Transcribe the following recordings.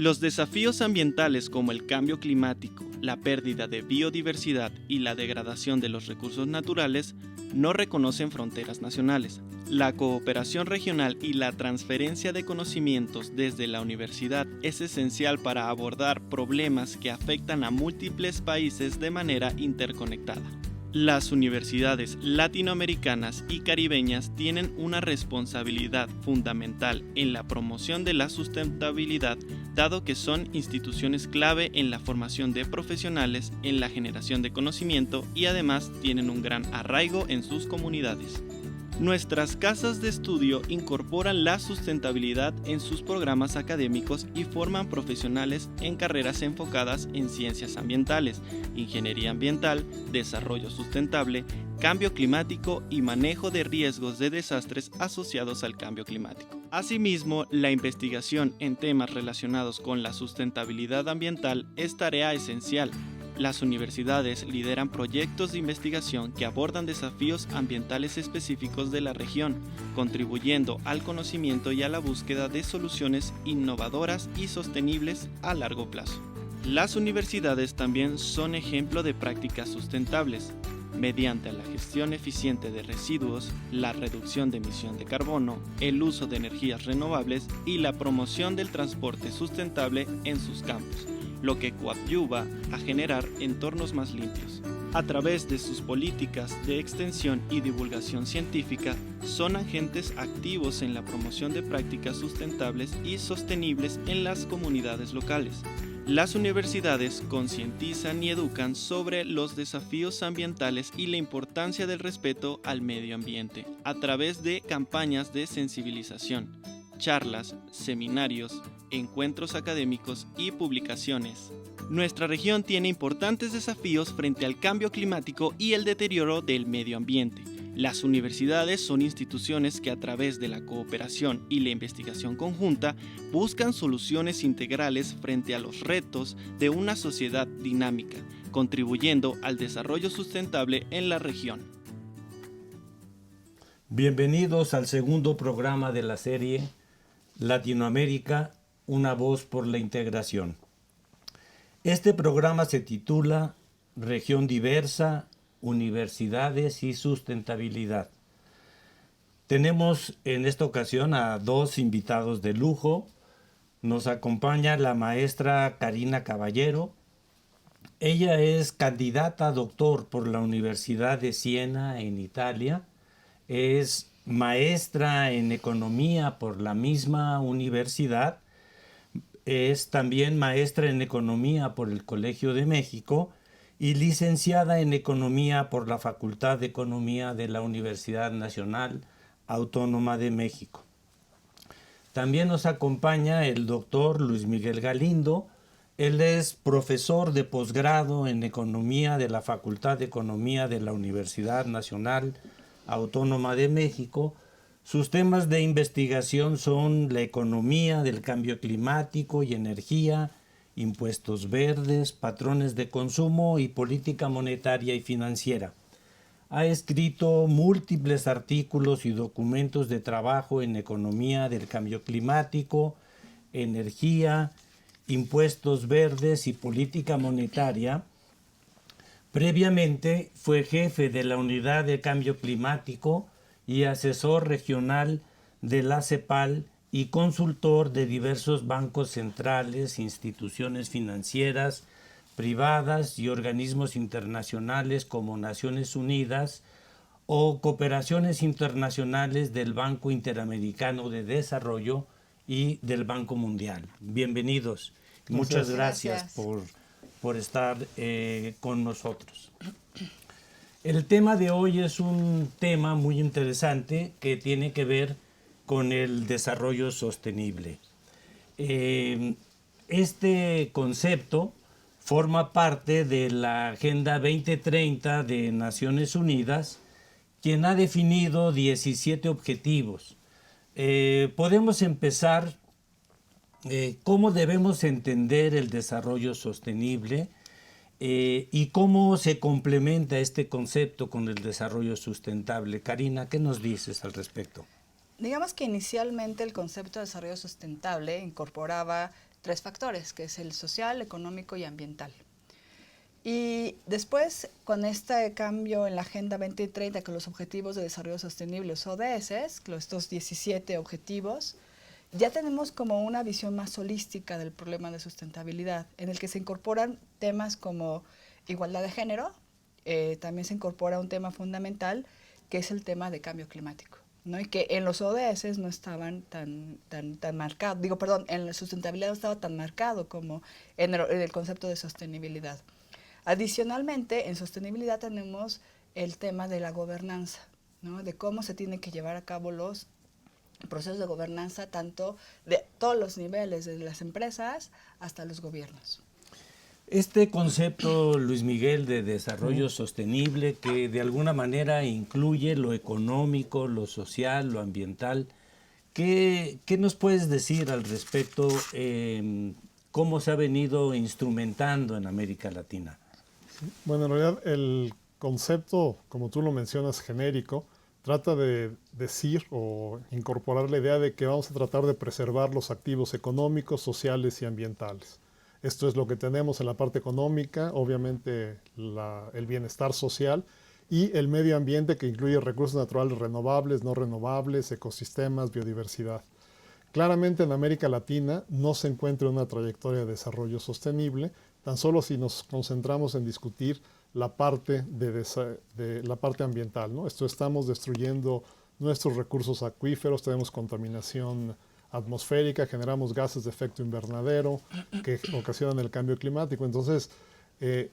Los desafíos ambientales como el cambio climático, la pérdida de biodiversidad y la degradación de los recursos naturales no reconocen fronteras nacionales. La cooperación regional y la transferencia de conocimientos desde la universidad es esencial para abordar problemas que afectan a múltiples países de manera interconectada. Las universidades latinoamericanas y caribeñas tienen una responsabilidad fundamental en la promoción de la sustentabilidad, dado que son instituciones clave en la formación de profesionales, en la generación de conocimiento y además tienen un gran arraigo en sus comunidades. Nuestras casas de estudio incorporan la sustentabilidad en sus programas académicos y forman profesionales en carreras enfocadas en ciencias ambientales, ingeniería ambiental, desarrollo sustentable, cambio climático y manejo de riesgos de desastres asociados al cambio climático. Asimismo, la investigación en temas relacionados con la sustentabilidad ambiental es tarea esencial. Las universidades lideran proyectos de investigación que abordan desafíos ambientales específicos de la región, contribuyendo al conocimiento y a la búsqueda de soluciones innovadoras y sostenibles a largo plazo. Las universidades también son ejemplo de prácticas sustentables, mediante la gestión eficiente de residuos, la reducción de emisión de carbono, el uso de energías renovables y la promoción del transporte sustentable en sus campus, lo que coadyuva a generar entornos más limpios. A través de sus políticas de extensión y divulgación científica, son agentes activos en la promoción de prácticas sustentables y sostenibles en las comunidades locales. Las universidades concientizan y educan sobre los desafíos ambientales y la importancia del respeto al medio ambiente, a través de campañas de sensibilización, charlas, seminarios, encuentros académicos y publicaciones. Nuestra región tiene importantes desafíos frente al cambio climático y el deterioro del medio ambiente. Las universidades son instituciones que a través de la cooperación y la investigación conjunta buscan soluciones integrales frente a los retos de una sociedad dinámica, contribuyendo al desarrollo sustentable en la región. Bienvenidos al segundo programa de la serie Latinoamérica, una voz por la integración. Este programa se titula Región diversa, universidades y sustentabilidad. Tenemos en esta ocasión a dos invitados de lujo. Nos acompaña la maestra Karina Caballero. Ella es candidata a doctor por la Universidad de Siena en Italia. Es maestra en economía por la misma universidad. Es también maestra en economía por el Colegio de México y licenciada en economía por la Facultad de Economía de la Universidad Nacional Autónoma de México. También nos acompaña el doctor Luis Miguel Galindo. Él es profesor de posgrado en economía de la Facultad de Economía de la Universidad Nacional Autónoma de México. Sus temas de investigación son la economía del cambio climático y energía, impuestos verdes, patrones de consumo y política monetaria y financiera. Ha escrito múltiples artículos y documentos de trabajo en economía del cambio climático, energía, impuestos verdes y política monetaria. Previamente fue jefe de la Unidad de Cambio Climático y asesor regional de la CEPAL y consultor de diversos bancos centrales, instituciones financieras, privadas y organismos internacionales como Naciones Unidas o cooperaciones internacionales del Banco Interamericano de Desarrollo y del Banco Mundial. Bienvenidos. Muchas gracias por estar con nosotros. El tema de hoy es un tema muy interesante que tiene que ver con el desarrollo sostenible. Este concepto forma parte de la Agenda 2030 de Naciones Unidas, quien ha definido 17 objetivos. Podemos empezar cómo debemos entender el desarrollo sostenible y cómo se complementa este concepto con el desarrollo sustentable. Karina, ¿qué nos dices al respecto? Digamos que inicialmente el concepto de desarrollo sustentable incorporaba tres factores, que es el social, económico y ambiental. Y después, con este cambio en la Agenda 2030, con los Objetivos de Desarrollo Sostenible, los ODS, estos 17 objetivos, ya tenemos como una visión más holística del problema de sustentabilidad, en el que se incorporan temas como igualdad de género, también se incorpora un tema fundamental, que es el tema de cambio climático, ¿no? Y que en los ODS no estaban tan marcados, en la sustentabilidad no estaba tan marcado como en el concepto de sostenibilidad. Adicionalmente, en sostenibilidad tenemos el tema de la gobernanza, ¿no? De cómo se tienen que llevar a cabo los procesos de gobernanza, tanto de todos los niveles, desde las empresas hasta los gobiernos. Este concepto, Luis Miguel, de desarrollo sostenible, que de alguna manera incluye lo económico, lo social, lo ambiental, ¿qué nos puedes decir al respecto? ¿Cómo se ha venido instrumentando en América Latina? Bueno, en realidad el concepto, como tú lo mencionas, genérico, trata de decir o incorporar la idea de que vamos a tratar de preservar los activos económicos, sociales y ambientales. Esto es lo que tenemos en la parte económica, obviamente el bienestar social y el medio ambiente, que incluye recursos naturales renovables, no renovables, ecosistemas, biodiversidad. Claramente en América Latina no se encuentra una trayectoria de desarrollo sostenible, tan solo si nos concentramos en discutir la parte, la parte ambiental, ¿no? Estamos destruyendo nuestros recursos acuíferos, tenemos contaminación atmosférica, generamos gases de efecto invernadero que ocasionan el cambio climático. Entonces,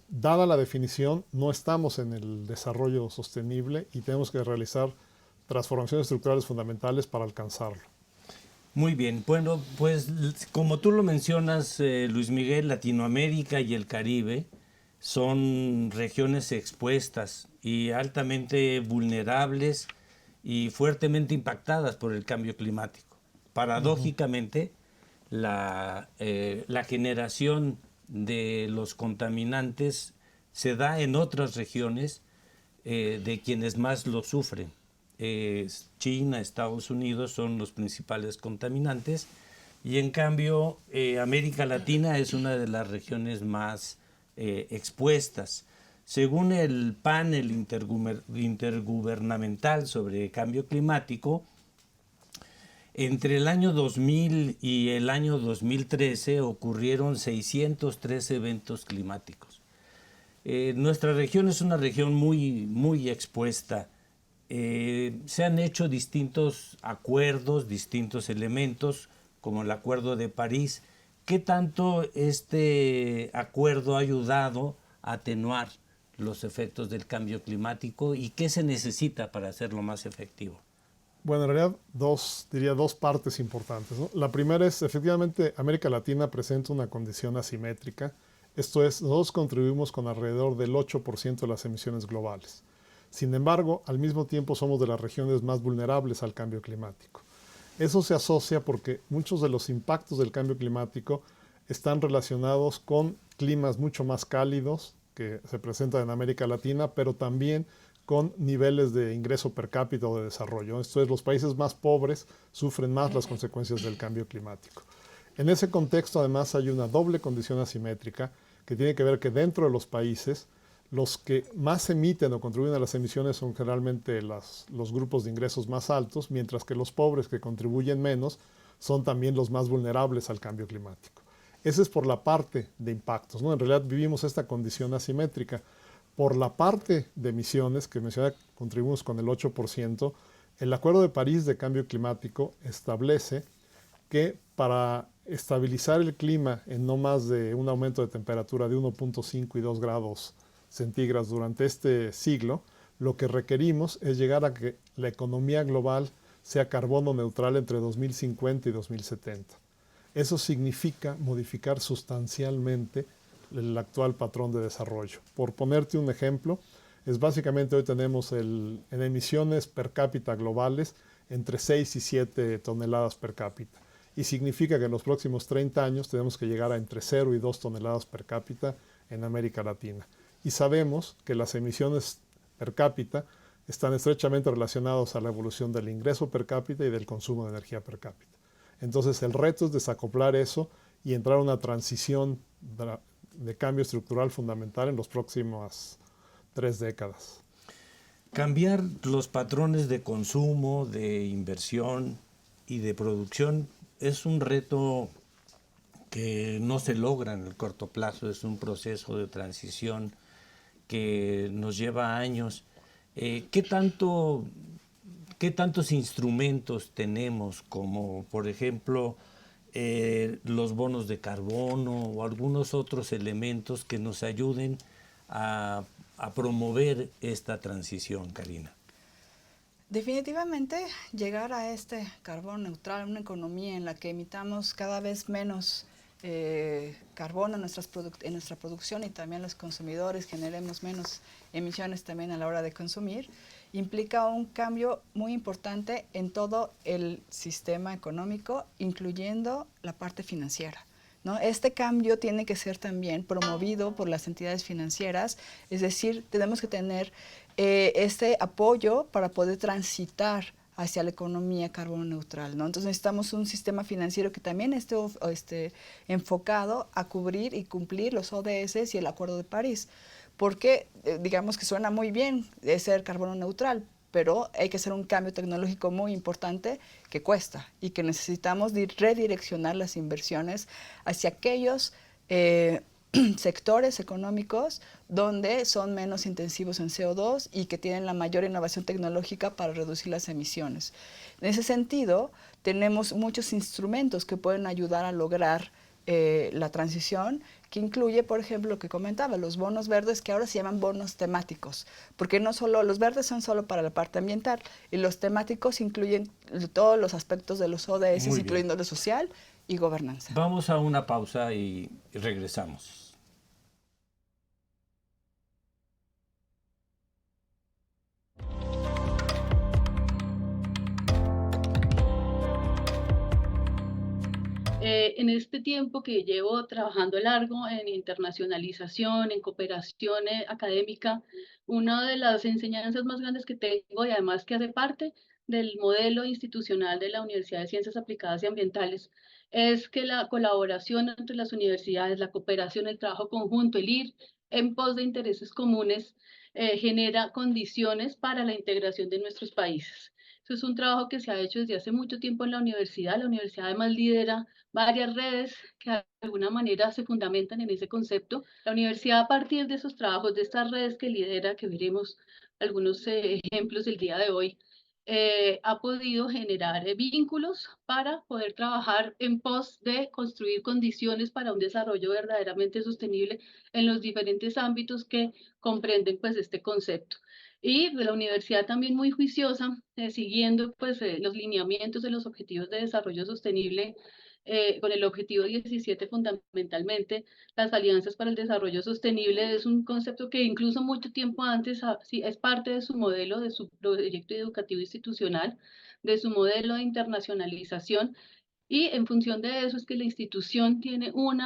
dada la definición, no estamos en el desarrollo sostenible y tenemos que realizar transformaciones estructurales fundamentales para alcanzarlo. Muy bien, bueno, pues como tú lo mencionas, Luis Miguel, Latinoamérica y el Caribe son regiones expuestas y altamente vulnerables y fuertemente impactadas por el cambio climático. Paradójicamente, la generación de los contaminantes se da en otras regiones de quienes más lo sufren. China, Estados Unidos son los principales contaminantes y en cambio América Latina es una de las regiones más expuestas. Según el panel intergubernamental sobre cambio climático, entre el año 2000 y el año 2013 ocurrieron 603 eventos climáticos. Nuestra región es una región muy expuesta. Se han hecho distintos acuerdos, distintos elementos, como el Acuerdo de París. ¿Qué tanto este acuerdo ha ayudado a atenuar los efectos del cambio climático y qué se necesita para hacerlo más efectivo? Bueno, en realidad diría dos partes importantes, ¿no? La primera es, efectivamente, América Latina presenta una condición asimétrica. Esto es, nosotros contribuimos con alrededor del 8% de las emisiones globales. Sin embargo, al mismo tiempo somos de las regiones más vulnerables al cambio climático. Eso se asocia porque muchos de los impactos del cambio climático están relacionados con climas mucho más cálidos que se presentan en América Latina, pero también con niveles de ingreso per cápita o de desarrollo. Esto es, los países más pobres sufren más las consecuencias del cambio climático. En ese contexto, además, hay una doble condición asimétrica que tiene que ver que dentro de los países, los que más emiten o contribuyen a las emisiones son generalmente los grupos de ingresos más altos, mientras que los pobres, que contribuyen menos, son también los más vulnerables al cambio climático. Ese es por la parte de impactos, ¿no? En realidad vivimos esta condición asimétrica. Por la parte de emisiones, que mencioné, contribuimos con el 8%, el Acuerdo de París de Cambio Climático establece que para estabilizar el clima en no más de un aumento de temperatura de 1.5 y 2 grados centígrados durante este siglo, lo que requerimos es llegar a que la economía global sea carbono neutral entre 2050 y 2070. Eso significa modificar sustancialmente el actual patrón de desarrollo. Por ponerte un ejemplo, es básicamente hoy tenemos en emisiones per cápita globales entre 6 y 7 toneladas per cápita. Y significa que en los próximos 30 años tenemos que llegar a entre 0 y 2 toneladas per cápita en América Latina. Y sabemos que las emisiones per cápita están estrechamente relacionadas a la evolución del ingreso per cápita y del consumo de energía per cápita. Entonces el reto es desacoplar eso y entrar a una transición de cambio estructural fundamental en las próximas 3 décadas. Cambiar los patrones de consumo, de inversión y de producción es un reto que no se logra en el corto plazo, es un proceso de transición que nos lleva años. ¿Qué tantos instrumentos tenemos, como por ejemplo los bonos de carbono o algunos otros elementos que nos ayuden a promover esta transición, Karina? Definitivamente llegar a este carbono neutral, una economía en la que emitamos cada vez menos carbono en nuestra producción y también los consumidores generemos menos emisiones también a la hora de consumir, implica un cambio muy importante en todo el sistema económico, incluyendo la parte financiera, ¿no? Este cambio tiene que ser también promovido por las entidades financieras, es decir, tenemos que tener este apoyo para poder transitar hacia la economía carbono neutral, ¿no? Entonces necesitamos un sistema financiero que también esté enfocado a cubrir y cumplir los ODS y el Acuerdo de París, porque digamos que suena muy bien ser carbono neutral, pero hay que hacer un cambio tecnológico muy importante que cuesta y que necesitamos redireccionar las inversiones hacia aquellos sectores económicos donde son menos intensivos en CO2 y que tienen la mayor innovación tecnológica para reducir las emisiones. En ese sentido, tenemos muchos instrumentos que pueden ayudar a lograr la transición, que incluye, por ejemplo, lo que comentaba, los bonos verdes, que ahora se llaman bonos temáticos, porque no solo los verdes son solo para la parte ambiental, y los temáticos incluyen todos los aspectos de los ODS, incluyendo lo social y gobernanza. Vamos a una pausa y regresamos. En este tiempo que llevo trabajando largo en internacionalización, en cooperación académica, una de las enseñanzas más grandes que tengo y además que hace parte del modelo institucional de la Universidad de Ciencias Aplicadas y Ambientales es que la colaboración entre las universidades, la cooperación, el trabajo conjunto, el ir en pos de intereses comunes, genera condiciones para la integración de nuestros países. Eso es un trabajo que se ha hecho desde hace mucho tiempo en la universidad. La universidad además lidera varias redes que de alguna manera se fundamentan en ese concepto. La universidad, a partir de esos trabajos, de estas redes que lidera, que veremos algunos ejemplos el día de hoy, ha podido generar vínculos para poder trabajar en pos de construir condiciones para un desarrollo verdaderamente sostenible en los diferentes ámbitos que comprenden pues este concepto. Y la universidad también muy juiciosa, siguiendo pues los lineamientos de los objetivos de desarrollo sostenible, con el objetivo 17 fundamentalmente, las alianzas para el desarrollo sostenible es un concepto que incluso mucho tiempo antes sí, es parte de su modelo, de su proyecto educativo institucional, de su modelo de internacionalización. Y en función de eso es que la institución tiene un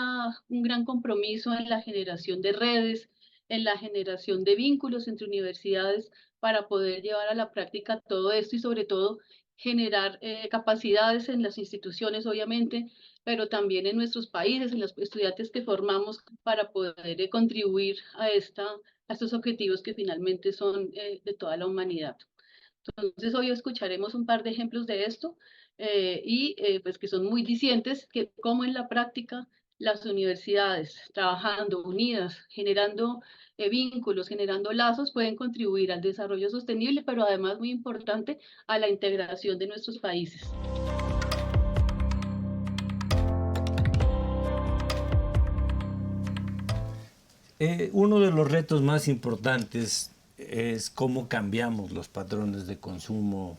gran compromiso en la generación de redes, en la generación de vínculos entre universidades para poder llevar a la práctica todo esto y sobre todo generar capacidades en las instituciones, obviamente, pero también en nuestros países, en los estudiantes que formamos para poder contribuir a estos objetivos que finalmente son de toda la humanidad. Entonces hoy escucharemos un par de ejemplos de esto pues que son muy dicientes, que como en la práctica las universidades trabajando unidas, generando vínculos, generando lazos, pueden contribuir al desarrollo sostenible, pero además muy importante a la integración de nuestros países. Uno de los retos más importantes es cómo cambiamos los patrones de consumo,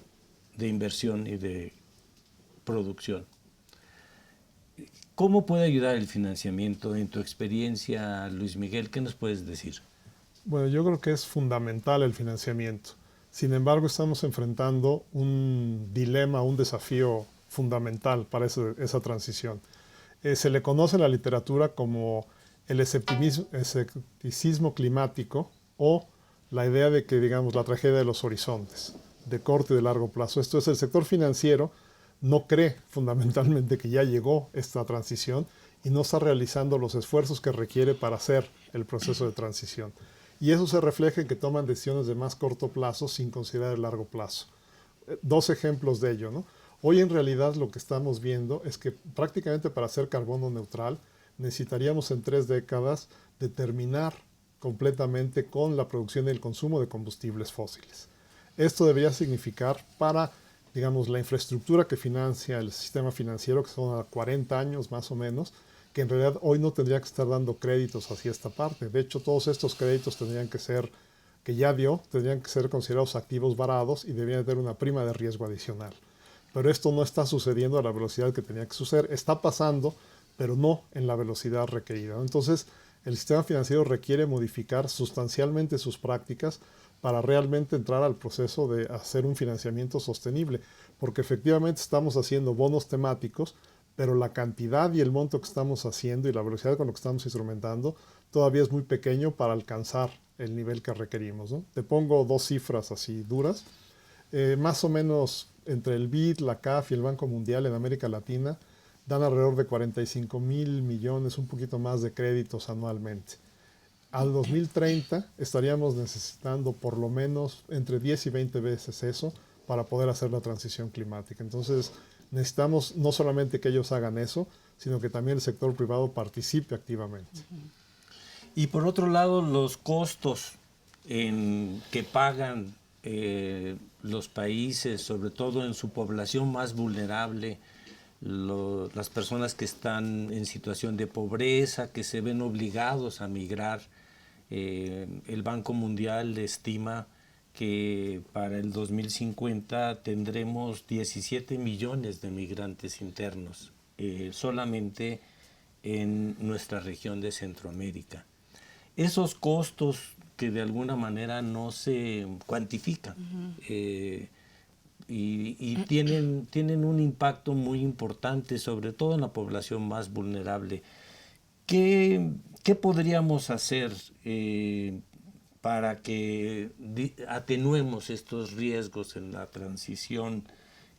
de inversión y de producción. ¿Cómo puede ayudar el financiamiento en tu experiencia, Luis Miguel? ¿Qué nos puedes decir? Bueno, yo creo que es fundamental el financiamiento. Sin embargo, estamos enfrentando un dilema, un desafío fundamental para esa transición. Se le conoce en la literatura como el escepticismo climático o la idea de que, digamos, la tragedia de los horizontes, de corto y de largo plazo. Esto es, el sector financiero no cree fundamentalmente que ya llegó esta transición y no está realizando los esfuerzos que requiere para hacer el proceso de transición. Y eso se refleja en que toman decisiones de más corto plazo sin considerar el largo plazo. Dos ejemplos de ello, ¿no? Hoy en realidad lo que estamos viendo es que prácticamente para ser carbono neutral necesitaríamos en 3 décadas determinar completamente con la producción y el consumo de combustibles fósiles. Esto debería significar para, digamos, la infraestructura que financia el sistema financiero, que son a 40 años más o menos, que en realidad hoy no tendría que estar dando créditos hacia esta parte. De hecho, todos estos créditos tendrían que ser, que ya dio, tendrían que ser considerados activos varados y deberían tener una prima de riesgo adicional. Pero esto no está sucediendo a la velocidad que tenía que suceder. Está pasando, pero no en la velocidad requerida. Entonces, el sistema financiero requiere modificar sustancialmente sus prácticas para realmente entrar al proceso de hacer un financiamiento sostenible, porque efectivamente estamos haciendo bonos temáticos, pero la cantidad y el monto que estamos haciendo y la velocidad con lo que estamos instrumentando todavía es muy pequeño para alcanzar el nivel que requerimos, ¿no? Te pongo 2 cifras así duras. Más o menos entre el BID, la CAF y el Banco Mundial en América Latina dan alrededor de 45,000 millones, un poquito más de créditos anualmente. Al 2030 estaríamos necesitando por lo menos entre 10 y 20 veces eso para poder hacer la transición climática. Entonces necesitamos no solamente que ellos hagan eso, sino que también el sector privado participe activamente. Y por otro lado, los costos que pagan los países, sobre todo en su población más vulnerable, las personas que están en situación de pobreza, que se ven obligados a migrar. El Banco Mundial estima que para el 2050 tendremos 17 millones de migrantes internos solamente en nuestra región de Centroamérica. Esos costos que de alguna manera no se cuantifican y tienen un impacto muy importante, sobre todo en la población más vulnerable. ¿Qué podríamos hacer para que atenuemos estos riesgos en la transición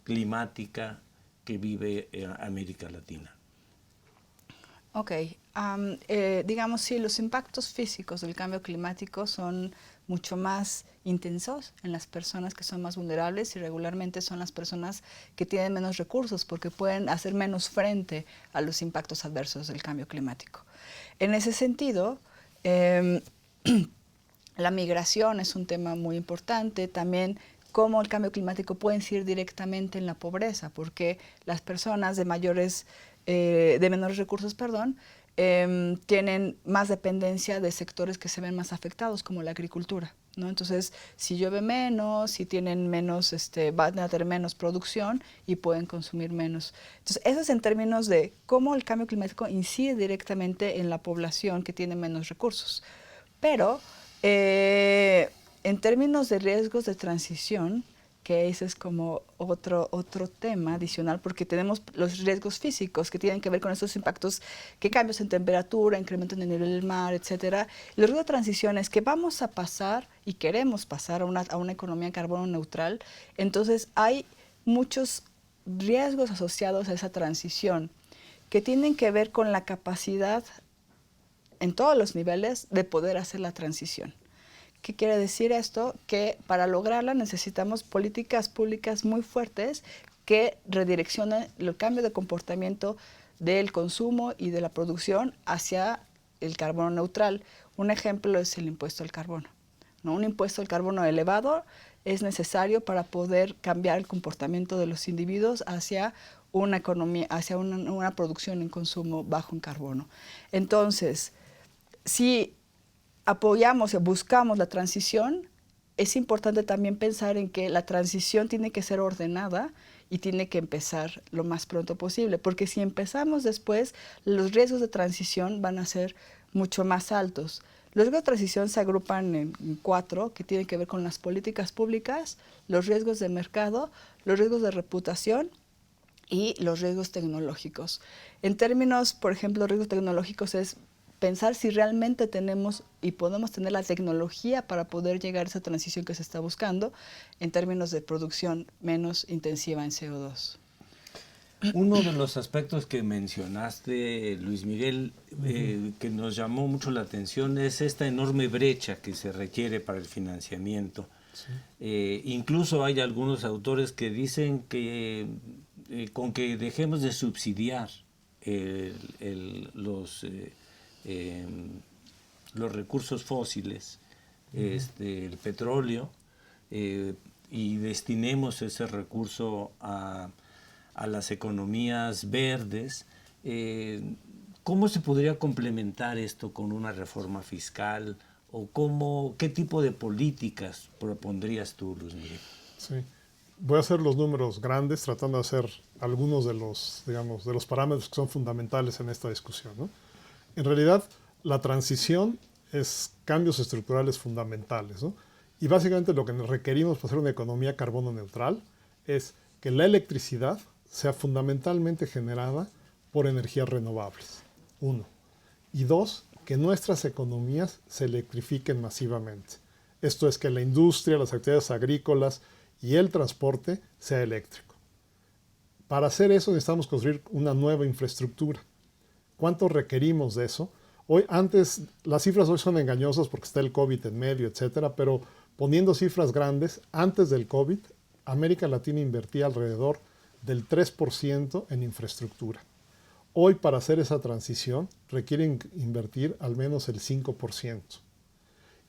climática que vive América Latina? Ok, digamos, sí, los impactos físicos del cambio climático son mucho más intensos en las personas que son más vulnerables y regularmente son las personas que tienen menos recursos porque pueden hacer menos frente a los impactos adversos del cambio climático. En ese sentido, la migración es un tema muy importante, también cómo el cambio climático puede incidir directamente en la pobreza, porque las personas de menores recursos, tienen más dependencia de sectores que se ven más afectados, como la agricultura, ¿no? Entonces, si llueve menos, si tienen menos, van a tener menos producción y pueden consumir menos. Entonces, eso es en términos de cómo el cambio climático incide directamente en la población que tiene menos recursos. Pero, en términos de riesgos de transición, que ese es como otro tema adicional, porque tenemos los riesgos físicos que tienen que ver con estos impactos, que cambios en temperatura, incremento en el nivel del mar, etc. Los riesgos de transición es que vamos a pasar y queremos pasar a una economía carbono neutral, entonces hay muchos riesgos asociados a esa transición que tienen que ver con la capacidad en todos los niveles de poder hacer la transición. ¿Qué quiere decir esto? Que para lograrla necesitamos políticas públicas muy fuertes que redireccionen el cambio de comportamiento del consumo y de la producción hacia el carbono neutral. Un ejemplo es el impuesto al carbono, ¿no? Un impuesto al carbono elevado es necesario para poder cambiar el comportamiento de los individuos hacia una economía, hacia una producción en consumo bajo en carbono. Entonces, si apoyamos y buscamos la transición, es importante también pensar en que la transición tiene que ser ordenada y tiene que empezar lo más pronto posible, porque si empezamos después, los riesgos de transición van a ser mucho más altos. Los riesgos de transición se agrupan en 4, que tienen que ver con las políticas públicas, los riesgos de mercado, los riesgos de reputación y los riesgos tecnológicos. En términos, por ejemplo, riesgos tecnológicos es pensar si realmente tenemos y podemos tener la tecnología para poder llegar a esa transición que se está buscando en términos de producción menos intensiva en CO2. Uno de los aspectos que mencionaste, Luis Miguel, que nos llamó mucho la atención es esta enorme brecha que se requiere para el financiamiento. Incluso hay algunos autores que dicen que con que dejemos de subsidiar los recursos fósiles, el petróleo, y destinemos ese recurso a las economías verdes, ¿cómo se podría complementar esto con una reforma fiscal? ¿O qué tipo de políticas propondrías tú, Luis Miguel? Sí. Voy a hacer los números grandes, tratando de hacer algunos de los, digamos, de los parámetros que son fundamentales en esta discusión, ¿no? En realidad, la transición es cambios estructurales fundamentales, ¿no? Y básicamente lo que nos requerimos para hacer una economía carbono neutral es que la electricidad sea fundamentalmente generada por energías renovables, uno. Y dos, que nuestras economías se electrifiquen masivamente. Esto es que la industria, las actividades agrícolas y el transporte sea eléctrico. Para hacer eso necesitamos construir una nueva infraestructura. ¿Cuánto requerimos de eso? Antes, las cifras hoy son engañosas porque está el COVID en medio, etcétera, pero poniendo cifras grandes, antes del COVID, América Latina invertía alrededor del 3% en infraestructura. Hoy, para hacer esa transición, requieren invertir al menos el 5%.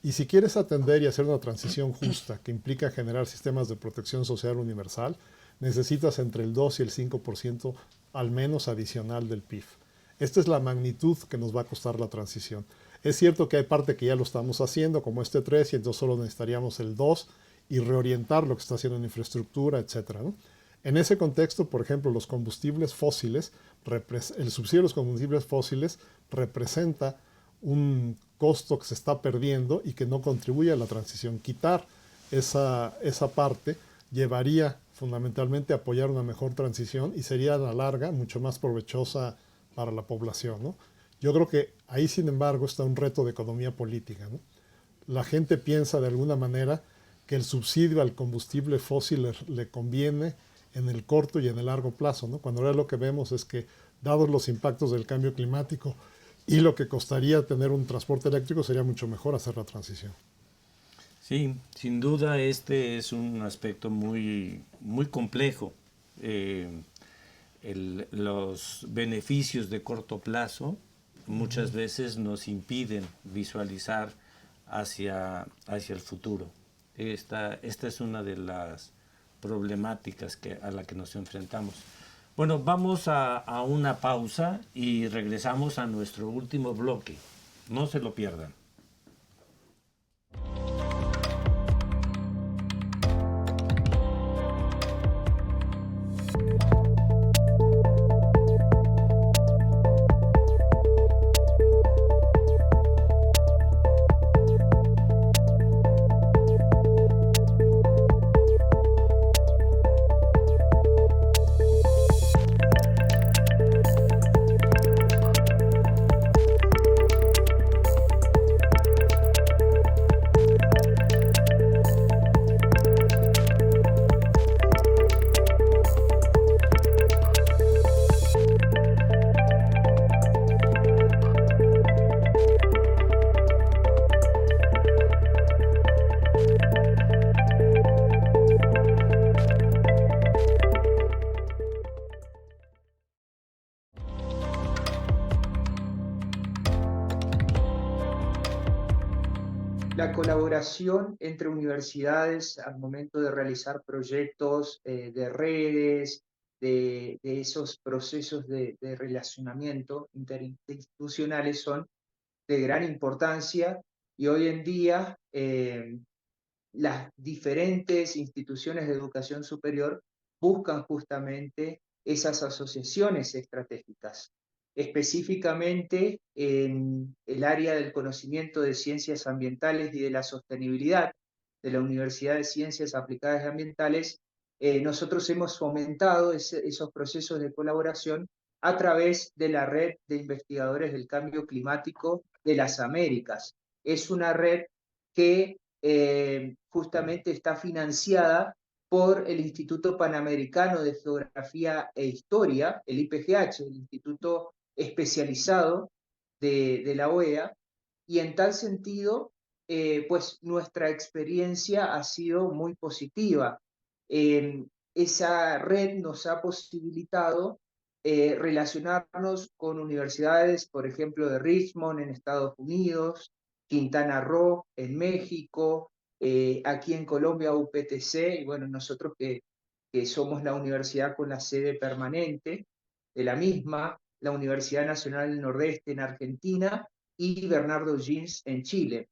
Y si quieres atender y hacer una transición justa, que implica generar sistemas de protección social universal, necesitas entre el 2 y el 5% al menos adicional del PIB. Esta es la magnitud que nos va a costar la transición. Es cierto que hay parte que ya lo estamos haciendo, como este 3, y entonces solo necesitaríamos el 2 y reorientar lo que está haciendo en infraestructura, etc., ¿no? En ese contexto, por ejemplo, los combustibles fósiles, el subsidio de los combustibles fósiles representa un costo que se está perdiendo y que no contribuye a la transición. Quitar esa parte llevaría fundamentalmente a apoyar una mejor transición y sería a la larga mucho más provechosa para la población, ¿no? Yo creo que ahí, sin embargo, está un reto de economía política, ¿no? La gente piensa de alguna manera que el subsidio al combustible fósil le conviene en el corto y en el largo plazo, ¿no? Cuando ahora lo que vemos es que, dados los impactos del cambio climático y lo que costaría tener un transporte eléctrico, sería mucho mejor hacer la transición. Sí, sin duda este es un aspecto muy, muy complejo. Los beneficios de corto plazo muchas veces nos impiden visualizar hacia el futuro. Esta es una de las problemáticas a la que nos enfrentamos. Bueno, vamos a una pausa y regresamos a nuestro último bloque. No se lo pierdan. La colaboración entre universidades al momento de realizar proyectos de redes, de esos procesos de relacionamiento interinstitucionales son de gran importancia y hoy en día las diferentes instituciones de educación superior buscan justamente esas asociaciones estratégicas. Específicamente en el área del conocimiento de ciencias ambientales y de la sostenibilidad de la Universidad de Ciencias Aplicadas y Ambientales, nosotros hemos fomentado esos procesos de colaboración a través de la Red de Investigadores del Cambio Climático de las Américas. Es una red que justamente está financiada por el Instituto Panamericano de Geografía e Historia, el IPGH, el instituto especializado de la OEA, y en tal sentido, pues nuestra experiencia ha sido muy positiva. Esa red nos ha posibilitado relacionarnos con universidades, por ejemplo, de Richmond en Estados Unidos, Quintana Roo en México, aquí en Colombia UPTC, y bueno, nosotros que somos la universidad con la sede permanente de la misma, la Universidad Nacional del Nordeste en Argentina y Bernardo O'Higgins en Chile.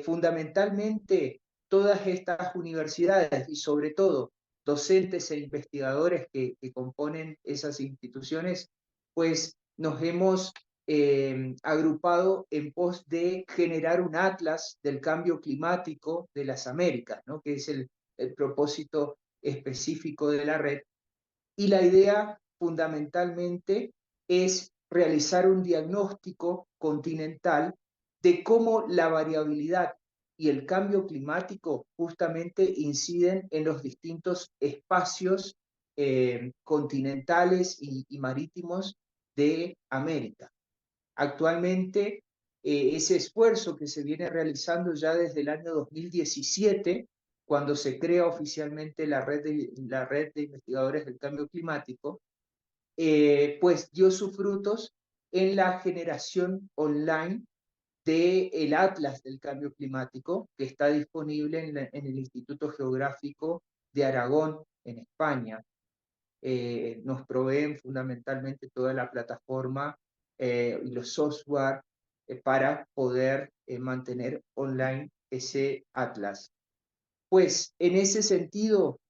Fundamentalmente, todas estas universidades y sobre todo docentes e investigadores que componen esas instituciones, pues nos hemos agrupado en pos de generar un atlas del cambio climático de las Américas, ¿no? Que es el propósito específico de la red. Y la idea fundamentalmente es realizar un diagnóstico continental de cómo la variabilidad y el cambio climático justamente inciden en los distintos espacios continentales y marítimos de América. Actualmente, ese esfuerzo que se viene realizando ya desde el año 2017, cuando se crea oficialmente la red de investigadores del cambio climático, pues dio sus frutos en la generación online del Atlas del Cambio Climático, que está disponible en el Instituto Geográfico de Aragón, en España. Nos proveen fundamentalmente toda la plataforma y los software para poder mantener online ese Atlas. Pues en ese sentido,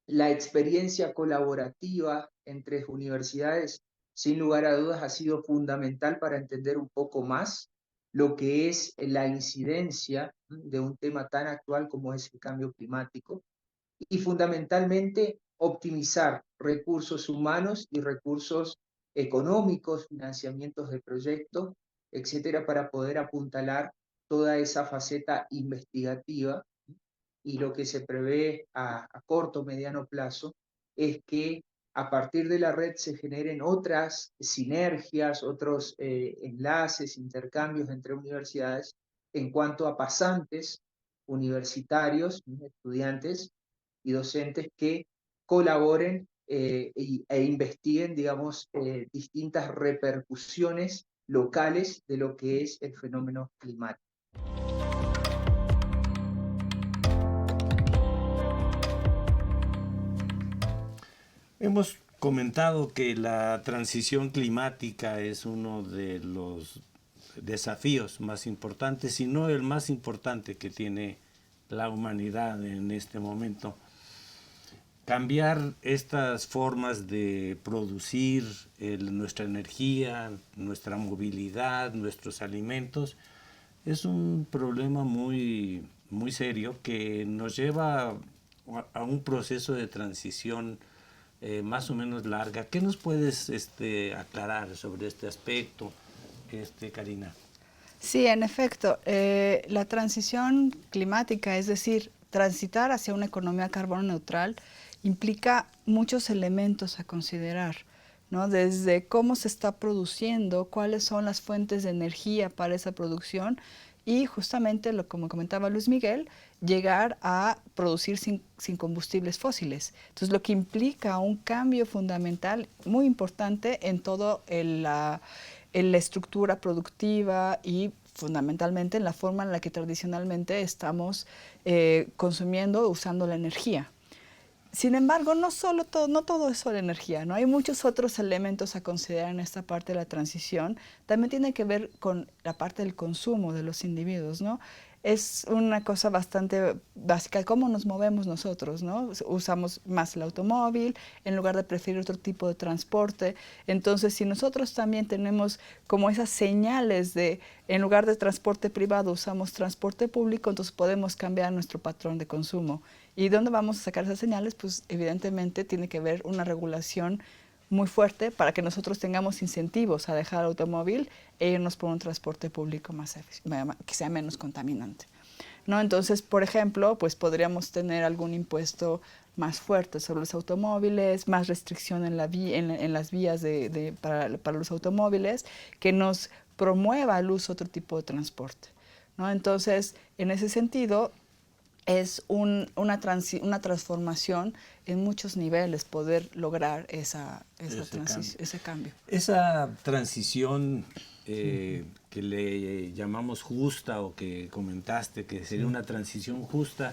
la experiencia colaborativa entre universidades, sin lugar a dudas, ha sido fundamental para entender un poco más lo que es la incidencia de un tema tan actual como es el cambio climático y fundamentalmente optimizar recursos humanos y recursos económicos, financiamientos de proyectos, etcétera, para poder apuntalar toda esa faceta investigativa. Y lo que se prevé a corto o mediano plazo es que a partir de la red se generen otras sinergias, otros enlaces, intercambios entre universidades en cuanto a pasantes universitarios, estudiantes y docentes que colaboren e investiguen, digamos, distintas repercusiones locales de lo que es el fenómeno climático. Hemos comentado que la transición climática es uno de los desafíos más importantes, si no el más importante que tiene la humanidad en este momento. Cambiar estas formas de producir nuestra energía, nuestra movilidad, nuestros alimentos, es un problema muy, muy serio que nos lleva a un proceso de transición más o menos larga. ¿Qué nos puedes aclarar sobre este aspecto, Karina? Sí, en efecto, la transición climática, es decir, transitar hacia una economía carbono neutral, implica muchos elementos a considerar, ¿no? Desde cómo se está produciendo, cuáles son las fuentes de energía para esa producción y justamente, como comentaba Luis Miguel, llegar a producir sin combustibles fósiles. Entonces, lo que implica un cambio fundamental muy importante en todo la estructura productiva y fundamentalmente en la forma en la que tradicionalmente estamos consumiendo, usando la energía. Sin embargo, no todo es solo energía, ¿no? Hay muchos otros elementos a considerar en esta parte de la transición. También tiene que ver con la parte del consumo de los individuos, ¿no? Es una cosa bastante básica, cómo nos movemos nosotros, ¿no? Usamos más el automóvil en lugar de preferir otro tipo de transporte. Entonces, si nosotros también tenemos como esas señales de, en lugar de transporte privado, usamos transporte público, entonces podemos cambiar nuestro patrón de consumo. ¿Y dónde vamos a sacar esas señales? Pues evidentemente tiene que haber una regulación muy fuerte para que nosotros tengamos incentivos a dejar el automóvil e irnos por un transporte público que sea menos contaminante. ¿no? Entonces, por ejemplo, pues podríamos tener algún impuesto más fuerte sobre los automóviles, más restricción en las vías para los automóviles, que nos promueva el uso de otro tipo de transporte, ¿no? Entonces, en ese sentido, es una transformación en muchos niveles poder lograr ese cambio. Esa transición que le llamamos justa, o que comentaste que sería una transición justa,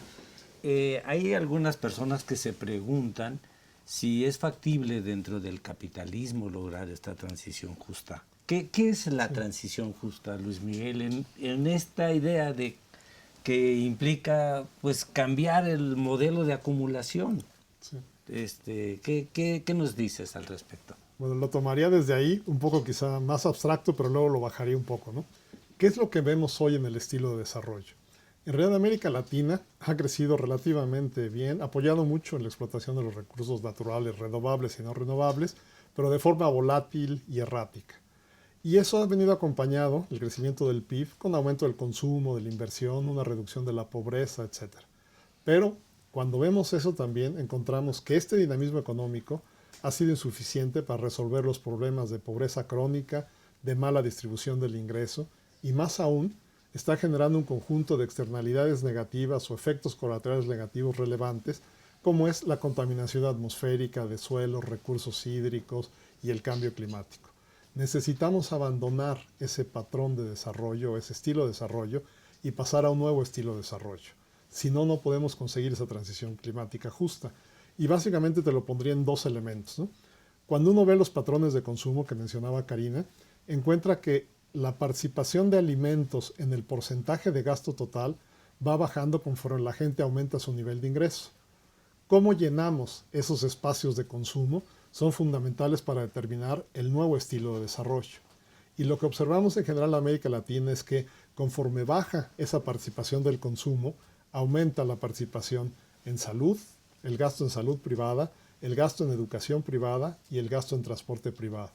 hay algunas personas que se preguntan si es factible dentro del capitalismo lograr esta transición justa. ¿Qué es la transición justa, Luis Miguel, en esta idea de que implica pues cambiar el modelo de acumulación? Sí. ¿Qué nos dices al respecto? Bueno, lo tomaría desde ahí, un poco quizá más abstracto, pero luego lo bajaría un poco, ¿no? ¿Qué es lo que vemos hoy en el estilo de desarrollo? En realidad América Latina ha crecido relativamente bien, apoyado mucho en la explotación de los recursos naturales, renovables y no renovables, pero de forma volátil y errática. Y eso ha venido acompañado, el crecimiento del PIB, con aumento del consumo, de la inversión, una reducción de la pobreza, etc. Pero cuando vemos eso también encontramos que este dinamismo económico ha sido insuficiente para resolver los problemas de pobreza crónica, de mala distribución del ingreso, y más aún, está generando un conjunto de externalidades negativas o efectos colaterales negativos relevantes, como es la contaminación atmosférica de suelos, recursos hídricos y el cambio climático. Necesitamos abandonar ese patrón de desarrollo, ese estilo de desarrollo, y pasar a un nuevo estilo de desarrollo. Si no, no podemos conseguir esa transición climática justa. Y básicamente te lo pondría en dos elementos, ¿no? Cuando uno ve los patrones de consumo que mencionaba Karina, encuentra que la participación de alimentos en el porcentaje de gasto total va bajando conforme la gente aumenta su nivel de ingreso. ¿Cómo llenamos esos espacios de consumo? Son fundamentales para determinar el nuevo estilo de desarrollo. Y lo que observamos en general en América Latina es que conforme baja esa participación del consumo, aumenta la participación en salud, el gasto en salud privada, el gasto en educación privada y el gasto en transporte privado.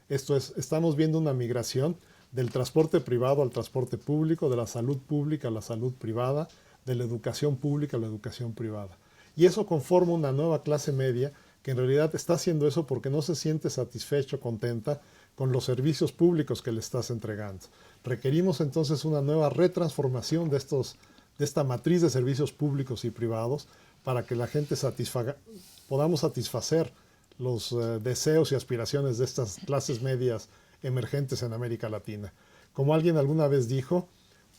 Esto es, estamos viendo una migración del transporte privado al transporte público, de la salud pública a la salud privada, de la educación pública a la educación privada. Y eso conforma una nueva clase media que en realidad está haciendo eso porque no se siente satisfecho, contenta con los servicios públicos que le estás entregando. Requerimos entonces una nueva retransformación de esta matriz de servicios públicos y privados para que la gente podamos satisfacer los deseos y aspiraciones de estas clases medias emergentes en América Latina. Como alguien alguna vez dijo,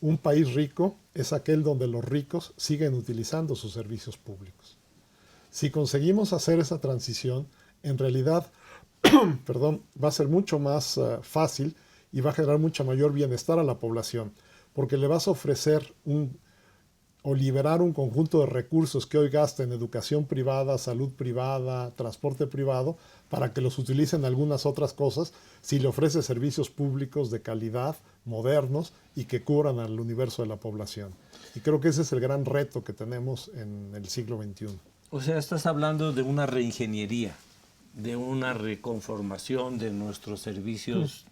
un país rico es aquel donde los ricos siguen utilizando sus servicios públicos. Si conseguimos hacer esa transición, en realidad va a ser mucho más fácil y va a generar mucho mayor bienestar a la población, porque le vas a ofrecer o liberar un conjunto de recursos que hoy gasta en educación privada, salud privada, transporte privado, para que los utilice en algunas otras cosas, si le ofrece servicios públicos de calidad, modernos y que cubran al universo de la población. Y creo que ese es el gran reto que tenemos en el siglo XXI. O sea, estás hablando de una reingeniería, de una reconformación de nuestros servicios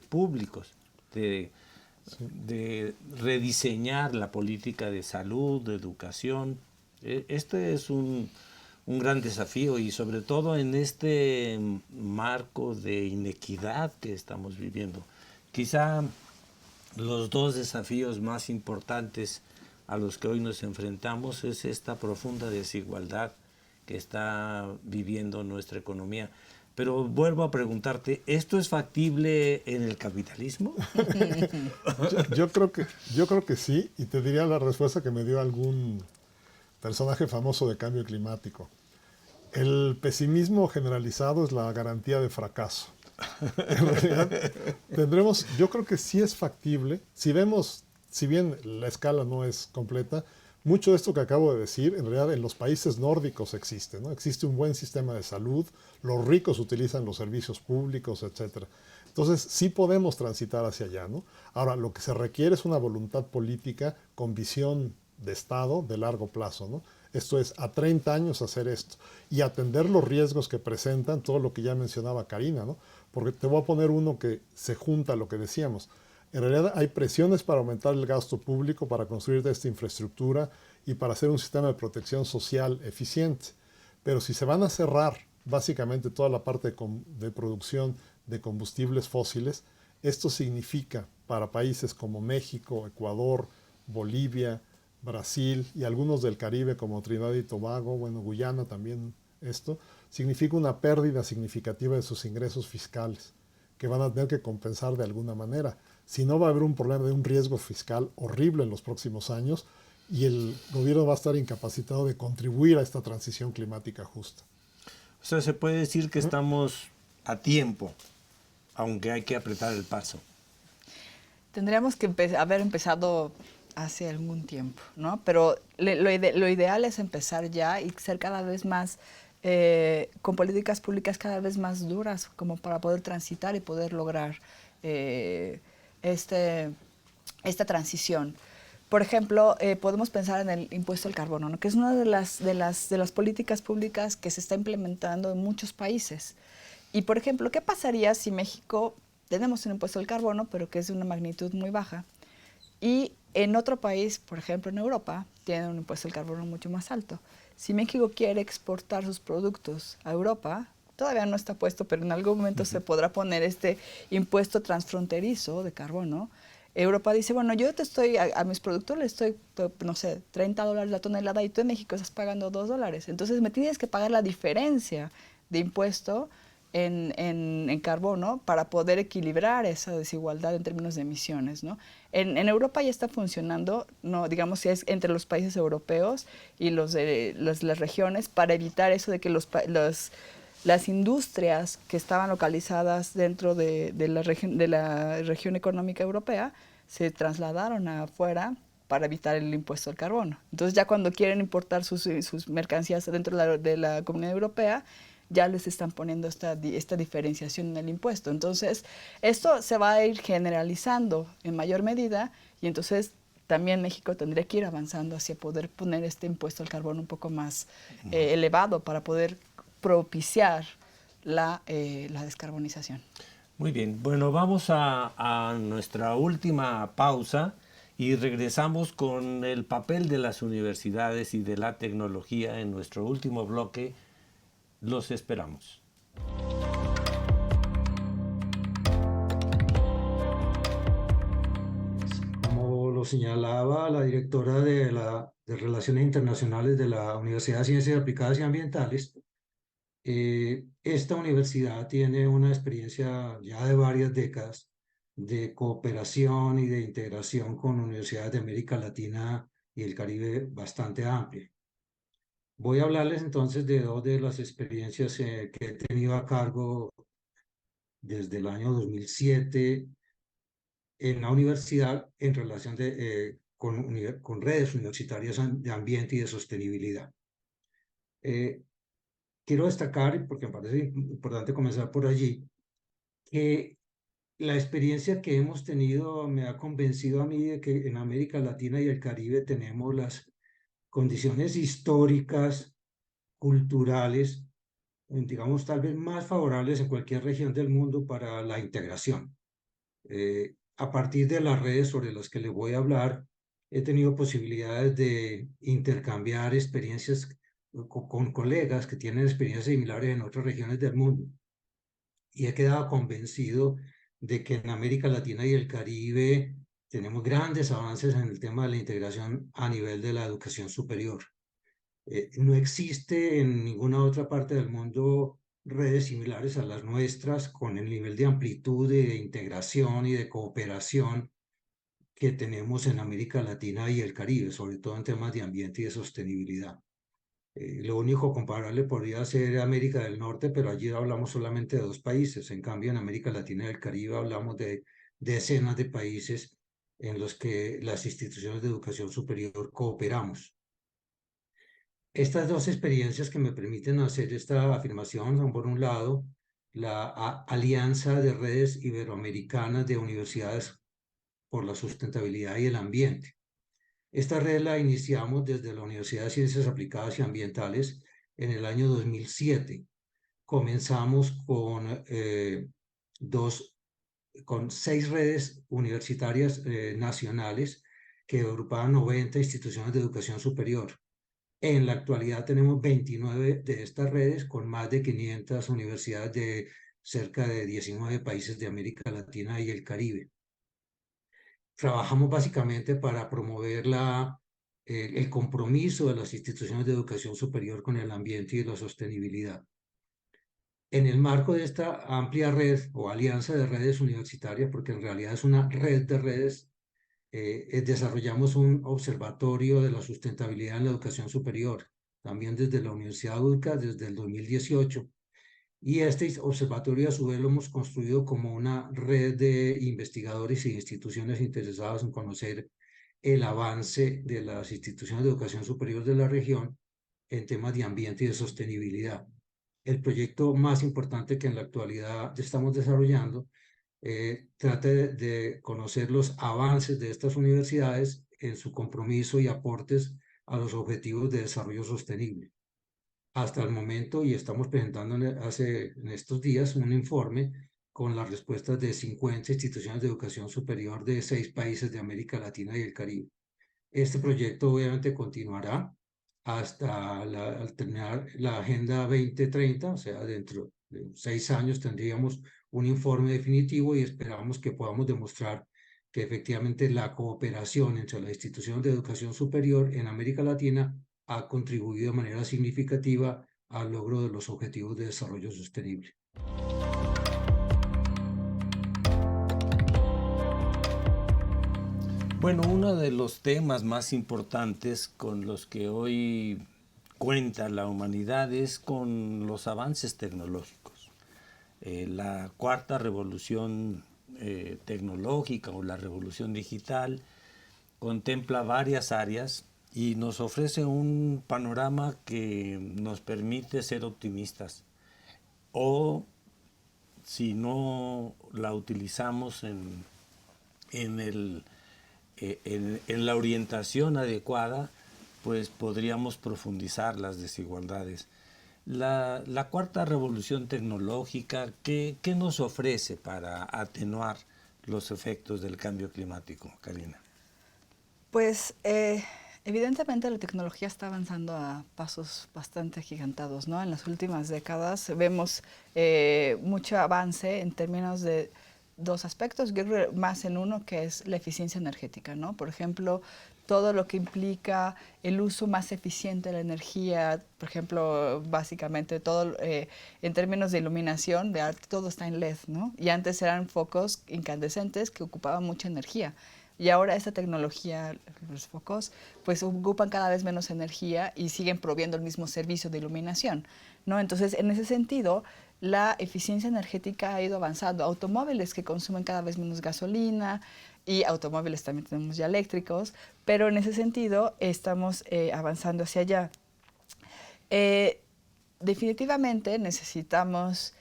públicos, de rediseñar la política de salud, de educación. Este es un gran desafío, y sobre todo en este marco de inequidad que estamos viviendo. Quizá los dos desafíos más importantes a los que hoy nos enfrentamos es esta profunda desigualdad que está viviendo nuestra economía. Pero vuelvo a preguntarte, ¿esto es factible en el capitalismo? Yo creo que sí, y te diría la respuesta que me dio algún personaje famoso de cambio climático. El pesimismo generalizado es la garantía de fracaso. En realidad, yo creo que sí es factible. Si bien la escala no es completa, mucho de esto que acabo de decir, en realidad en los países nórdicos existe, ¿no? Existe un buen sistema de salud, los ricos utilizan los servicios públicos, etc. Entonces, sí podemos transitar hacia allá, ¿no? Ahora, lo que se requiere es una voluntad política con visión de Estado de largo plazo, ¿no? Esto es, a 30 años hacer esto y atender los riesgos que presentan, todo lo que ya mencionaba Karina, ¿no? Porque te voy a poner uno que se junta a lo que decíamos. En realidad hay presiones para aumentar el gasto público, para construir esta infraestructura y para hacer un sistema de protección social eficiente. Pero si se van a cerrar básicamente toda la parte de producción de combustibles fósiles, esto significa para países como México, Ecuador, Bolivia, Brasil y algunos del Caribe como Trinidad y Tobago, bueno, Guyana también, esto significa una pérdida significativa de sus ingresos fiscales que van a tener que compensar de alguna manera. Si no, va a haber un problema de un riesgo fiscal horrible en los próximos años y el gobierno va a estar incapacitado de contribuir a esta transición climática justa. O sea, se puede decir que estamos a tiempo, aunque hay que apretar el paso. Tendríamos que haber empezado hace algún tiempo, ¿no? Pero lo ideal es empezar ya y ser cada vez más, con políticas públicas cada vez más duras, como para poder transitar y poder lograr esta transición. Por ejemplo, podemos pensar en el impuesto al carbono, ¿no? Que es una de las políticas públicas que se está implementando en muchos países. Y, por ejemplo, ¿qué pasaría si México tenemos un impuesto al carbono, pero que es de una magnitud muy baja, y en otro país, por ejemplo en Europa, tienen un impuesto al carbono mucho más alto? Si México quiere exportar sus productos a Europa, todavía no está puesto, pero en algún momento se podrá poner este impuesto transfronterizo de carbono. Europa dice, bueno, yo te estoy, a mis productos les estoy, no sé, $30 la tonelada y tú en México estás pagando $2. Entonces me tienes que pagar la diferencia de impuesto en carbono para poder equilibrar esa desigualdad en términos de emisiones, ¿no? En Europa ya está funcionando, no, digamos, si es entre los países europeos y las regiones, para evitar eso de que las industrias que estaban localizadas dentro de la región económica europea se trasladaron afuera para evitar el impuesto al carbono. Entonces ya cuando quieren importar sus mercancías dentro de la Comunidad Europea, ya les están poniendo esta diferenciación en el impuesto. Entonces, esto se va a ir generalizando en mayor medida y entonces también México tendría que ir avanzando hacia poder poner este impuesto al carbono un poco más elevado para poder propiciar la descarbonización. Muy bien, bueno, vamos a nuestra última pausa y regresamos con el papel de las universidades y de la tecnología en nuestro último bloque. Los esperamos. Como lo señalaba la directora de Relaciones Internacionales de la Universidad de Ciencias Aplicadas y Ambientales, esta universidad tiene una experiencia ya de varias décadas de cooperación y de integración con universidades de América Latina y el Caribe bastante amplia. Voy a hablarles entonces de dos de las experiencias que he tenido a cargo desde el año 2007 en la universidad en relación con redes universitarias de ambiente y de sostenibilidad. Quiero destacar, porque me parece importante comenzar por allí, que la experiencia que hemos tenido me ha convencido a mí de que en América Latina y el Caribe tenemos las condiciones históricas, culturales, digamos, tal vez más favorables en cualquier región del mundo para la integración. A partir de las redes sobre las que les voy a hablar, he tenido posibilidades de intercambiar experiencias con colegas que tienen experiencias similares en otras regiones del mundo. Y he quedado convencido de que en América Latina y el Caribe tenemos grandes avances en el tema de la integración a nivel de la educación superior. No existe en ninguna otra parte del mundo redes similares a las nuestras con el nivel de amplitud de integración y de cooperación que tenemos en América Latina y el Caribe, sobre todo en temas de ambiente y de sostenibilidad. Lo único comparable podría ser América del Norte, pero allí hablamos solamente de 2 países. En cambio, en América Latina y el Caribe hablamos de decenas de países en los que las instituciones de educación superior cooperamos. Estas 2 experiencias que me permiten hacer esta afirmación son, por un lado, la Alianza de Redes Iberoamericanas de Universidades por la Sustentabilidad y el Ambiente. Esta red la iniciamos desde la Universidad de Ciencias Aplicadas y Ambientales en el año 2007. Comenzamos con 2 con 6 redes universitarias nacionales que agrupaban 90 instituciones de educación superior. En la actualidad tenemos 29 de estas redes con más de 500 universidades de cerca de 19 países de América Latina y el Caribe. Trabajamos básicamente para promover el compromiso de las instituciones de educación superior con el ambiente y la sostenibilidad. En el marco de esta amplia red o alianza de redes universitarias, porque en realidad es una red de redes, desarrollamos un observatorio de la sustentabilidad en la educación superior, también desde la Universidad UCA desde el 2018. Y este observatorio a su vez lo hemos construido como una red de investigadores e instituciones interesadas en conocer el avance de las instituciones de educación superior de la región en temas de ambiente y de sostenibilidad. El proyecto más importante que en la actualidad estamos desarrollando trata de conocer los avances de estas universidades en su compromiso y aportes a los objetivos de desarrollo sostenible. Hasta el momento, y estamos presentando en estos días un informe con las respuestas de 50 instituciones de educación superior de 6 países de América Latina y el Caribe. Este proyecto obviamente continuará hasta al terminar la Agenda 2030, o sea, dentro de 6 años tendríamos un informe definitivo y esperamos que podamos demostrar que efectivamente la cooperación entre las instituciones de educación superior en América Latina ha contribuido de manera significativa al logro de los objetivos de desarrollo sostenible. Bueno, uno de los temas más importantes con los que hoy cuenta la humanidad es con los avances tecnológicos. La cuarta revolución tecnológica o la revolución digital contempla varias áreas y nos ofrece un panorama que nos permite ser optimistas. O si no la utilizamos en la orientación adecuada, pues podríamos profundizar las desigualdades. La cuarta revolución tecnológica, ¿qué nos ofrece para atenuar los efectos del cambio climático, Karina? Pues evidentemente la tecnología está avanzando a pasos bastante agigantados, ¿no? En las últimas décadas vemos mucho avance en términos de dos aspectos, yo creo más en uno que es la eficiencia energética, ¿no? Por ejemplo, todo lo que implica el uso más eficiente de la energía, por ejemplo, básicamente todo en términos de iluminación, todo está en LED, ¿no? Y antes eran focos incandescentes que ocupaban mucha energía. Y ahora esta tecnología, los focos, pues ocupan cada vez menos energía y siguen proveyendo el mismo servicio de iluminación, ¿no? Entonces, en ese sentido, la eficiencia energética ha ido avanzando. Automóviles que consumen cada vez menos gasolina y automóviles también tenemos ya eléctricos, pero en ese sentido estamos avanzando hacia allá. Definitivamente necesitamos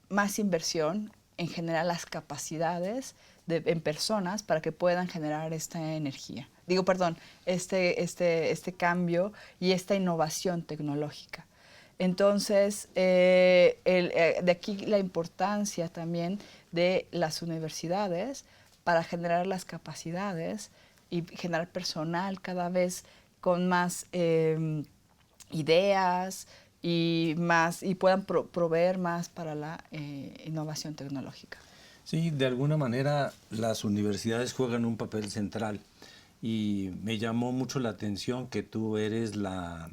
más inversión en generar las capacidades en personas para que puedan generar esta energía. Este cambio y esta innovación tecnológica. Entonces, de aquí la importancia también de las universidades para generar las capacidades y generar personal cada vez con más ideas y puedan proveer más para la innovación tecnológica. Sí, de alguna manera las universidades juegan un papel central y me llamó mucho la atención que tú eres la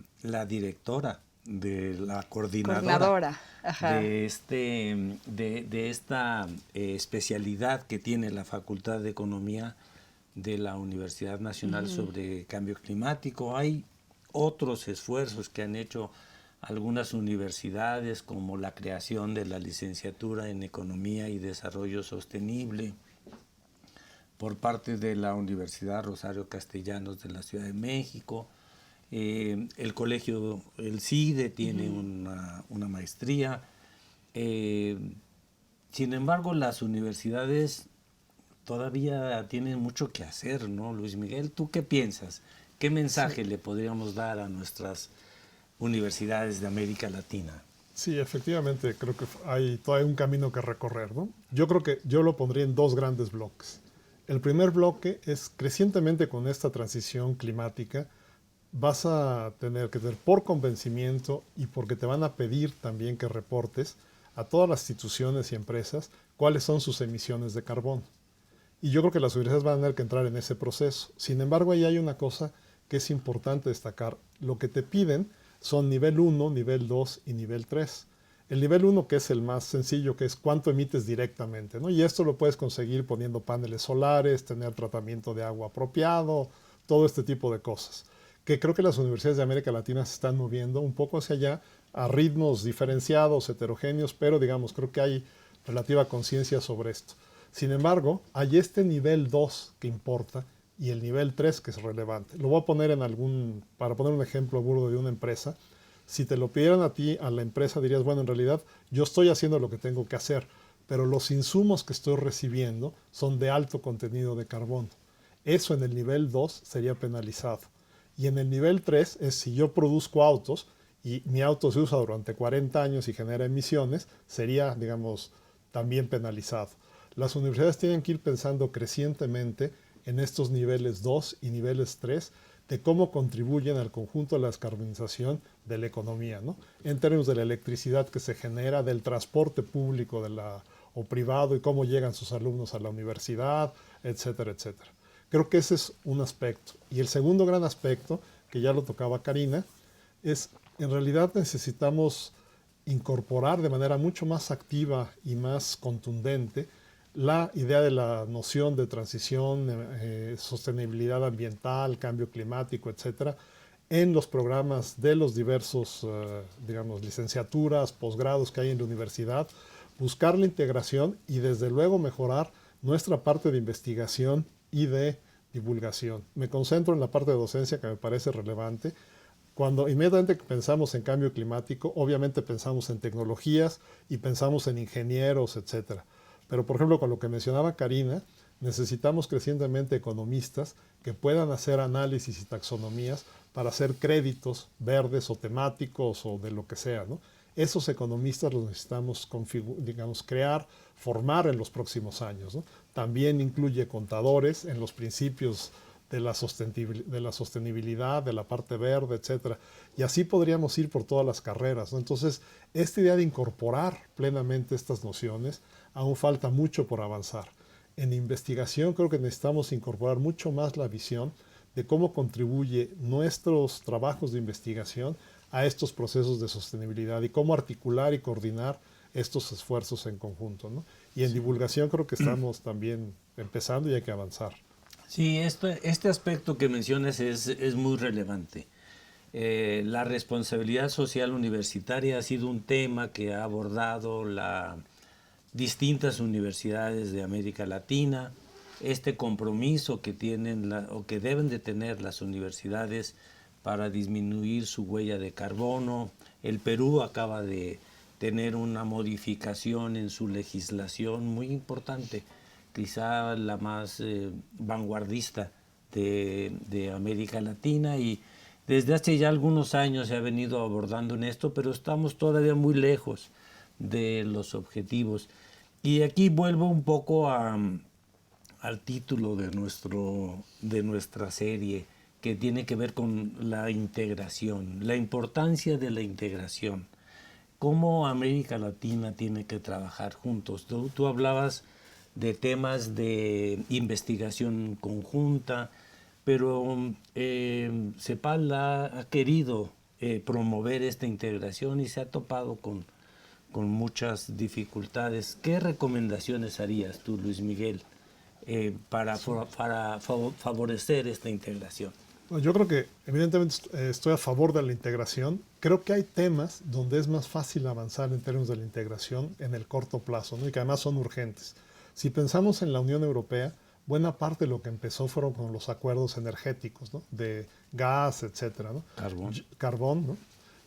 directora de la coordinadora. Ajá. de esta especialidad que tiene la Facultad de Economía de la Universidad Nacional sobre Cambio Climático. Hay otros esfuerzos que han hecho algunas universidades, como la creación de la licenciatura en Economía y Desarrollo Sostenible por parte de la Universidad Rosario Castellanos de la Ciudad de México. El colegio, el CIDE, tiene una maestría. Sin embargo, las universidades todavía tienen mucho que hacer, ¿no, Luis Miguel? ¿Tú qué piensas? ¿Qué mensaje le podríamos dar a nuestras universidades de América Latina? Sí, efectivamente, creo que hay todavía un camino que recorrer, ¿no? Yo creo que yo lo pondría en dos grandes bloques. El primer bloque es crecientemente con esta transición climática vas a tener que tener por convencimiento y porque te van a pedir también que reportes a todas las instituciones y empresas cuáles son sus emisiones de carbono. Y yo creo que las universidades van a tener que entrar en ese proceso. Sin embargo, ahí hay una cosa que es importante destacar. Lo que te piden son nivel 1, nivel 2 y nivel 3. El nivel 1, que es el más sencillo, que es cuánto emites directamente, ¿no? Y esto lo puedes conseguir poniendo paneles solares, tener tratamiento de agua apropiado, todo este tipo de cosas. Que creo que las universidades de América Latina se están moviendo un poco hacia allá, a ritmos diferenciados, heterogéneos, pero digamos, creo que hay relativa conciencia sobre esto. Sin embargo, hay este nivel 2 que importa y el nivel 3 que es relevante. Lo voy a poner para poner un ejemplo burdo de una empresa. Si te lo pidieran a ti, a la empresa, dirías, bueno, en realidad yo estoy haciendo lo que tengo que hacer, pero los insumos que estoy recibiendo son de alto contenido de carbono. Eso en el nivel 2 sería penalizado. Y en el nivel 3 es si yo produzco autos y mi auto se usa durante 40 años y genera emisiones, sería, digamos, también penalizado. Las universidades tienen que ir pensando crecientemente en estos niveles 2 y niveles 3 de cómo contribuyen al conjunto de la descarbonización de la economía, ¿no? En términos de la electricidad que se genera, del transporte público o privado y cómo llegan sus alumnos a la universidad, etcétera, etcétera. Creo que ese es un aspecto. Y el segundo gran aspecto, que ya lo tocaba Karina, es en realidad necesitamos incorporar de manera mucho más activa y más contundente la idea de la noción de transición, sostenibilidad ambiental, cambio climático, etcétera, en los programas de los diversos, digamos, licenciaturas, posgrados que hay en la universidad, buscar la integración y desde luego mejorar nuestra parte de investigación y de divulgación. Me concentro en la parte de docencia que me parece relevante. Cuando inmediatamente pensamos en cambio climático, obviamente pensamos en tecnologías y pensamos en ingenieros, etcétera. Pero, por ejemplo, con lo que mencionaba Karina, necesitamos crecientemente economistas que puedan hacer análisis y taxonomías para hacer créditos verdes o temáticos o de lo que sea, ¿no? Esos economistas los necesitamos, digamos, crear, formar en los próximos años, ¿no? También incluye contadores en los principios de la sostenibilidad, de la parte verde, etcétera. Y así podríamos ir por todas las carreras, ¿no? Entonces, esta idea de incorporar plenamente estas nociones, aún falta mucho por avanzar. En investigación creo que necesitamos incorporar mucho más la visión de cómo contribuye nuestros trabajos de investigación a estos procesos de sostenibilidad y cómo articular y coordinar estos esfuerzos en conjunto, ¿no? Y en divulgación creo que estamos también empezando y hay que avanzar. Sí, este aspecto que mencionas es muy relevante. La responsabilidad social universitaria ha sido un tema que ha abordado las distintas universidades de América Latina. Este compromiso que tienen o que deben de tener las universidades para disminuir su huella de carbono. El Perú acaba de tener una modificación en su legislación muy importante, quizá la más vanguardista de América Latina, y desde hace ya algunos años se ha venido abordando en esto, pero estamos todavía muy lejos de los objetivos. Y aquí vuelvo un poco al título de nuestra serie, que tiene que ver con la integración, la importancia de la integración. ¿Cómo América Latina tiene que trabajar juntos? Tú hablabas de temas de investigación conjunta, pero CEPAL ha querido promover esta integración y se ha topado con muchas dificultades. ¿Qué recomendaciones harías tú, Luis Miguel, para favorecer esta integración? Bueno, yo creo que evidentemente estoy a favor de la integración. Creo que hay temas donde es más fácil avanzar en términos de la integración en el corto plazo, ¿no? Y que además son urgentes. Si pensamos en la Unión Europea, buena parte de lo que empezó fueron con los acuerdos energéticos, ¿no? De gas, etcétera, ¿no? Carbón, ¿no?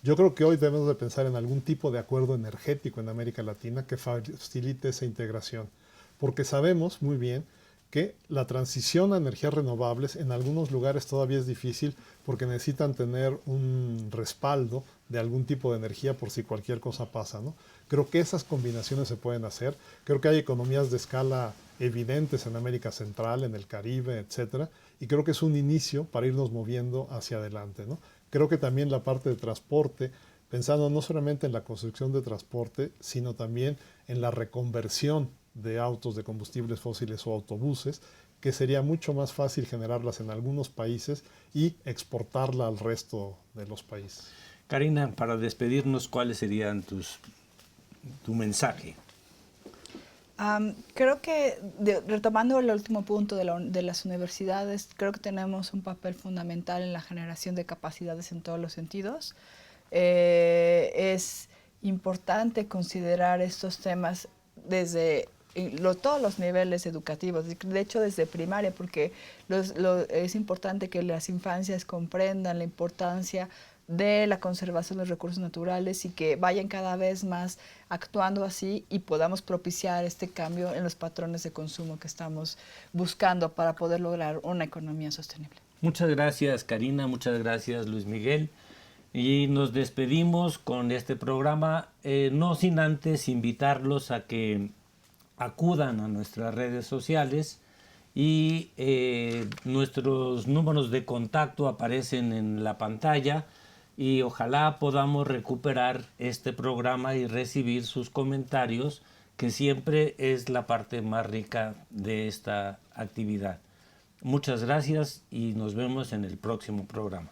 Yo creo que hoy debemos de pensar en algún tipo de acuerdo energético en América Latina que facilite esa integración, porque sabemos muy bien que la transición a energías renovables en algunos lugares todavía es difícil porque necesitan tener un respaldo de algún tipo de energía por si cualquier cosa pasa, ¿no? Creo que esas combinaciones se pueden hacer. Creo que hay economías de escala evidentes en América Central, en el Caribe, etcétera, y creo que es un inicio para irnos moviendo hacia adelante, ¿no? Creo que también la parte de transporte, pensando no solamente en la construcción de transporte, sino también en la reconversión de autos de combustibles fósiles o autobuses, que sería mucho más fácil generarlas en algunos países y exportarla al resto de los países. Karina, para despedirnos, ¿cuáles serían tu mensaje? Creo que, retomando el último punto de las universidades, creo que tenemos un papel fundamental en la generación de capacidades en todos los sentidos. Es importante considerar estos temas desde todos los niveles educativos, de hecho desde primaria, porque es importante que las infancias comprendan la importancia de la conservación de los recursos naturales y que vayan cada vez más actuando así y podamos propiciar este cambio en los patrones de consumo que estamos buscando para poder lograr una economía sostenible. Muchas gracias, Karina, muchas gracias, Luis Miguel. Y nos despedimos con este programa, no sin antes invitarlos a que acudan a nuestras redes sociales y nuestros números de contacto aparecen en la pantalla y ojalá podamos recuperar este programa y recibir sus comentarios, que siempre es la parte más rica de esta actividad. Muchas gracias y nos vemos en el próximo programa.